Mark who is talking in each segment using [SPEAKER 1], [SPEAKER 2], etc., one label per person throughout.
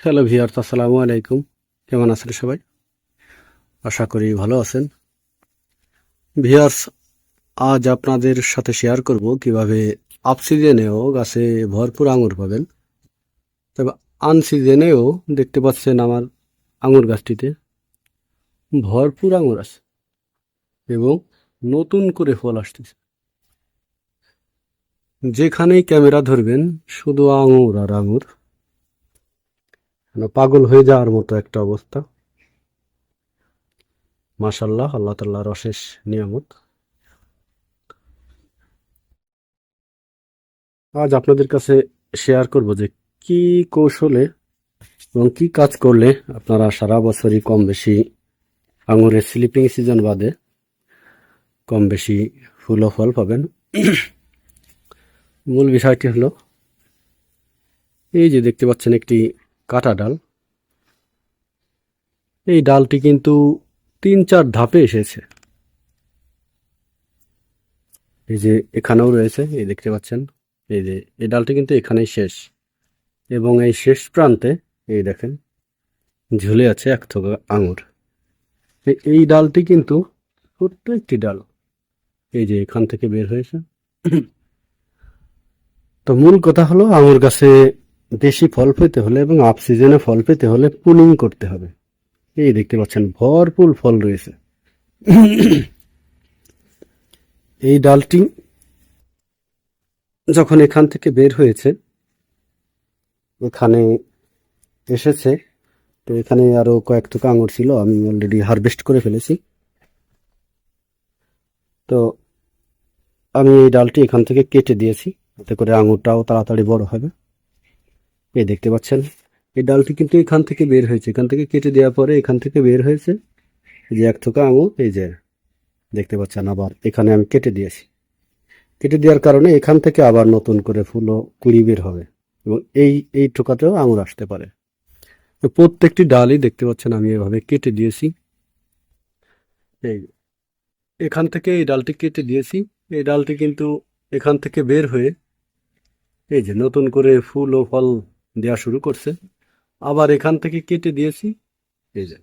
[SPEAKER 1] Hello viewers, আসসালামু আলাইকুম। কেমন আছেন সবাই? আশা করি ভালো আছেন। ভিউয়ার্স, আজ আপনাদের সাথে শেয়ার করব কিভাবে আপ সিজনেও গাছে ভরপুর আঙুর পাবেন। তবে আন সিজনেও দেখতে পাচ্ছেন আমার আঙুর গাছটিতে ভরপুর আঙুর আছে এবং নতুন করে ফল আসতেছে। যেখানেই ক্যামেরা ধরবেন শুধু আঙুর আর আঙুর, পাগল হয়ে যাওয়ার মতো একটা অবস্থা। মাশাআল্লাহ, আল্লাহ তাআলার অশেষ নিয়ামত। আজ আপনাদের কাছে শেয়ার করব যে কি কৌশলে এবং কি কাজ করলে আপনারা সারা বছরই কম বেশি আঙুরের স্লিপিং সিজন বাদে কম বেশি ফুল ও ফল পাবেন। মূল বিষয়টি হলো, এই যে দেখতে পাচ্ছেন একটি কাটা ডাল, এই ডালটি কিন্তু 3-4 ধাপে এসেছে। এই যে এখানেও রয়েছে, এই দেখতে পাচ্ছেন, এই যে এই ডালটি কিন্তু এখানেই শেষ এবং এই শেষ প্রান্তে এই দেখেন ঝুলে আছে এক থোকা আঙুর। এই ডালটি কিন্তু ছোট্ট একটি ডাল, এই যে এখান থেকে বের হয়েছে। তো মূল কথা হলো, আঙুর গাছে বেশি ফল পেতে হলে এবং আপ সিজনে ফল পেতে হলে পুলিং করতে হবে। এই দেখতে পাচ্ছেন ভরপুর ফল রয়েছে। এই ডালটি যখন এখান থেকে বের হয়েছে, এখানে এসেছে, তো এখানে আরো কয়েক থোকা আঙুর ছিল, আমি অলরেডি হারভেস্ট করে ফেলেছি। তো আমি এই ডালটি এখান থেকে কেটে দিয়েছি, এতে করে আঙুরটাও তাড়াতাড়ি বড় হবে। এই দেখতে পাচ্ছেন এই ডালটি কিন্তু এখান থেকে বের হয়েছে, এখান থেকে কেটে দেওয়ার পরে এখান থেকে বের হয়েছে এই যে এক থোকা আঙুর। এই যে দেখতে পাচ্ছেন, আবার এখানে আমি কেটে দিয়েছি। কেটে দেওয়ার কারণে এখান থেকে আবার নতুন করে ফুল ও কুড়ি বের হবে এবং এই ঠোকাতেও আঙুর আসতে পারে। তো প্রত্যেকটি ডালই দেখতে পাচ্ছেন আমি এভাবে কেটে দিয়েছি। এই এখান থেকে এই ডালটি কেটে দিয়েছি, এই ডালটি কিন্তু এখান থেকে বের হয়ে এই যে নতুন করে ফুল ও ফল দেওয়া শুরু করছে। আবার এখান থেকে কেটে দিয়েছি, এই যে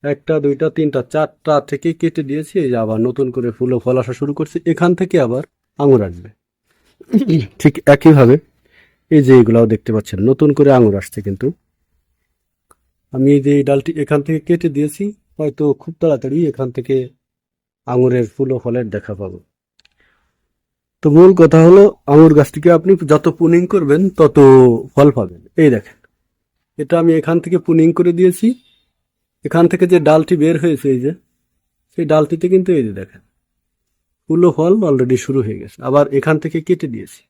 [SPEAKER 1] একটা দুইটা তিনটা চারটা থেকে কেটে দিয়েছি, এই যে আবার নতুন করে ফুল ও ফল আসা শুরু করছে, এখান থেকে আবার আঙুর আসবে। ঠিক একইভাবে এই যে এগুলাও দেখতে পাচ্ছেন নতুন করে আঙুর আসছে। কিন্তু আমি এই যে এই ডালটি এখান থেকে কেটে দিয়েছি, হয়তো খুব তাড়াতাড়ি এখান থেকে আঙুরের ফুল ও ফলের দেখা পাবো। তো মূল কথা হলো, আঙুর গাছটিকে আপনি যত পুনিং করবেন তত ফল পাবেন। এই দেখেন, এটা আমি এখান থেকে পুনিং করে দিয়েছি। এখান থেকে যে ডালটি বের হয়েছে, এই যে সেই ডালটিতে কিন্তু এই যে দেখেন ফুল ও ফল অলরেডি শুরু হয়ে গেছে। আবার এখান থেকে কেটে দিয়েছি।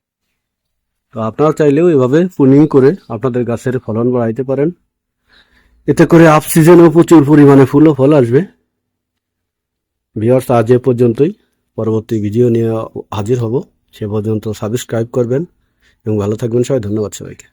[SPEAKER 1] তো আপনারা চাইলেও এভাবে পুনিং করে আপনাদের গাছের ফলন বাড়াইতে পারেন। এতে করে আপ সিজনেও প্রচুর পরিমাণে ফুল ও ফল আসবে। ভিউয়ার্স, আজ এ পর্যন্তই। পরবর্তী ভিডিও নিয়ে হাজির হব। সে পর্যন্ত সাবস্ক্রাইব করবেন এবং ভালো থাকবেন সবাই। ধন্যবাদ সবাইকে।